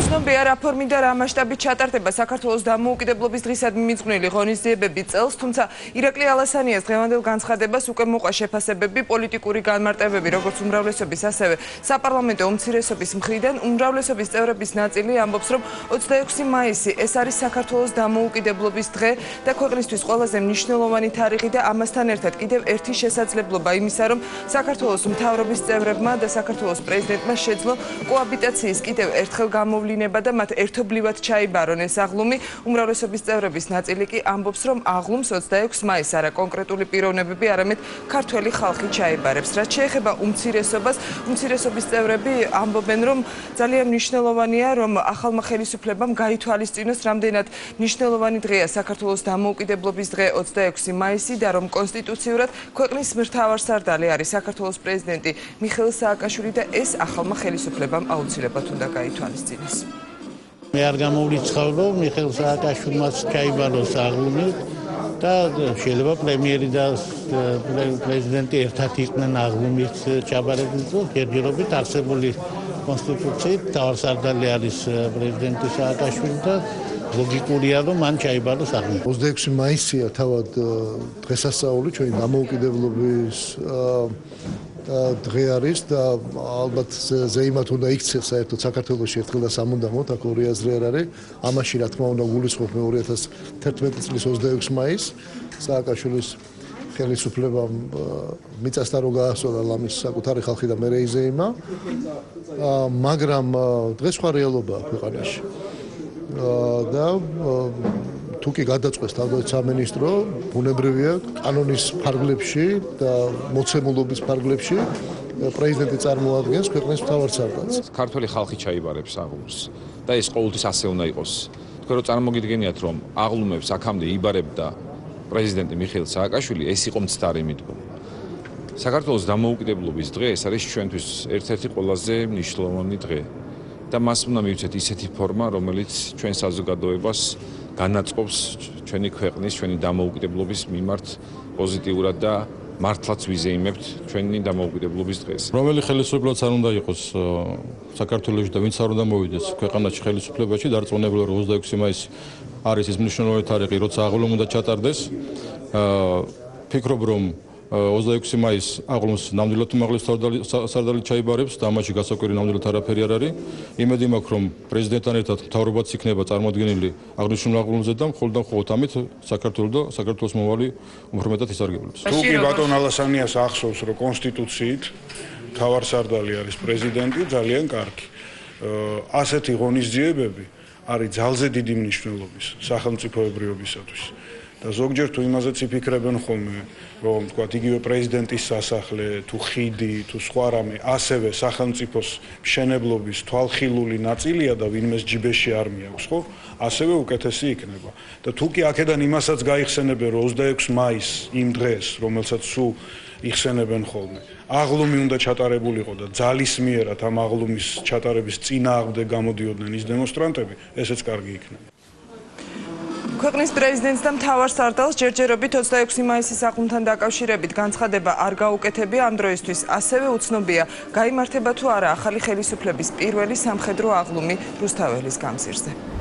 უცნობია რა ფორმით და რა მასშტაბით ჩატარდება საქართველოს დამოუკიდებლობის დღისადმი მიძღვნილი ღონისძიებები წელს, თუმცა ირაკლი ალასანიას დღევანდელ განცხადებას უკვე მოყვა შეფასებები, პოლიტიკური განმარტებები, როგორც უმრავლესობის, ასევე საპარლამენტო უმცირესობის მხრიდან. უმრავლესობის წევრების ნაწილი ამბობს, რომ 26 მაისი ეს არის საქართველოს დამოუკიდებლობის დღე და ქვეყნისთვის ყველაზე მნიშვნელოვანი თარიღი და ამასთან ერთად კიდევ ერთი შესაძლებლობა იმისა, რომ საქართველოს მთავრობის წევრებმა და საქართველოს პრეზიდენტმა შეძლო კოაბიტაციის კიდევ ერთხელ გამოვლინება და მათ ერთობლივად ჩაიბარონ ეს აღლუმი. უმრავლესობის წევრების ნაწილი კი ამბობს, რომ აღლუმს 26 მაისს არა კონკრეტული პიროვნებები, არამედ ქართველი ხალხი ჩაიბარებს. რაც შეეხება უმცირესობას, უმცირესობის წევრები ამბობენ, რომ ძალიან მნიშვნელოვანია, რომ ახალმა ხელისუფლებამ გაითვალისწინოს, რამდენად მნიშვნელოვანი დღეა საქართველოს დამოუკიდებლობის დღე 26 მაისი და რომ კონსტიტუციურად ქვეყნის მთავარსარდალი არის საქართველოს პრეზიდენტი მიხეილ სააკაშვილი და ეს ახალმა ხელისუფლებამ აუცილებლად უნდა გაითვალისწინოს. მე არ გამოვლინჩხავ, რომ მიხეილ სააკაშვილმა ჩაიბაროს აღლუმი და შეიძლება პრემიერი და პრეზიდენტი ერთად იყვნენ აღლუმის ჩაბარების დროს, ჯერჯერობით არსებული კონსტიტუციით მთავარსარდალი არის პრეზიდენტი სააკაშვილი და ლოგიკურია, რომ მან ჩაიბაროს აღლუმი. 26 მაისია თავად დღესასწაული ჩვენი დამოუკიდებლობის დღე არის და ალბათ ზეიმად უნდა იქცეს საერთოდ საქართველოში ერთხელ და სამუდამოდ, აქ ორი აზრი არ არის. ამაში რა თქმა უნდა გულისხმობ 2011 წლის 26 მაისს სააკაშვილის ხელისუფლებამ მიწასთან რო გაასწორა ლამის საკუთარი ხალხი და მერე იზეიმა, მაგრამ დღეს სხვა რეალობაა ქვეყანაში. და თუ კი გადაწყვეტს თავდაცვის სამინისტრო, ბუნებრივია კანონის ფარგლებში და მოცემულობის ფარგლებში პრეზიდენტი წარმოადგენს ქვეყნის მთავარსარდალს. ქართველი ხალხი ჩაიბარებს აღლუმს და ეს ყოველთვის ასე უნდა იყოს. თქვენ რო წარმოგიდგენიათ, რომ აღლუმებს აქამდე იბარებდა პრეზიდენტი მიხეილ სააკაშვილი, ეს იყო მცდარი მიდგომა. საქართველოს დამოუკიდებლობის დღე ეს არის ჩვენთვის ერთ-ერთი ყველაზე მნიშვნელოვანი დღე და მას უნდა მივცეთ ისეთი ფორმა, რომელიც ჩვენ საზოგადოებას განაწყობს ჩვენი ქვეყნის, ჩვენი დამოუკიდებლობის მიმართ პოზიტიურად და მართლაც ვიზეიმებთ ჩვენი დამოუკიდებლობის დღეს. რომელი ხელისუფლებაც არ უნდა იყოს საქართველოში და ვინც არ უნდა მოვიდეს ქვეყანაში ხელისუფლებაში, დარწმუნებული ვარ 26 მაისი არის ის მნიშვნელოვანი თარიღი, როცა აღლუმი უნდა ჩატარდეს. ფიქრობ, რომ 26 მაისს აღლუმს ნამდვილად უმაღლესი სარდალი ჩაიბარებს და ამაში გასაკვირი ნამდვილად არაფერი არ არის. იმედი მაქვს, რომ პრეზიდენტთან ერთად მთავრობაც იქნება წარმოადგენილი აღნიშნულ აღლუმზე და მხოლოდ და მხოლოდ ამით საქართველოს და საქართველოს მომავალი უფრო მეტად ისარგებლებს. თუ კი ბატონ ალასანიას ახსოვს, რომ კონსტიტუციით მთავარსარდალი არის პრეზიდენტი, ძალიან კარგი. ასეთი ღონისძიებები არის ძალზე დიდი მნიშვნელობის სახელმწიფოებრიობისათვის. და ზოგჯერ თუ იმაზეც იფიქრებენ ხოლმე, რომ თქვა იგივე პრეზიდენტის სასახლე, თუ ხიდი, თუ სხვა რამე, ასევე სახელმწიფოს მშენებლობის თვალხილული ნაწილია და ვინმეს ჯიბეში არ მიაქვს, ხო? ასევე უკეთესი იქნება. და თუ კი აქედან იმასაც გაიხსენებენ, რომ 26 მაისს იმ დღეს, რომელსაც სულ იხსენებენ ხოლმე, აღლუმი უნდა ჩატარებულიყო და ძალისმიერად ამ აღლუმის ჩატარების წინააღმდეგ გამოდიოდნენ ის დემონსტრანტები, ესეც კარგი იქნება. ქვეყნის პრეზიდენტს და მთავარსარდალს ჯერჯერობით 26 მაისის აღლუმთან დაკავშირებით განცხადება არ გაუკეთებია. ამ დროისთვის ასევე უცნობია, გაიმართება თუ არა ახალი ხელისუფლების პირველი სამხედრო აღლუმი რუსთაველის გამზირზე.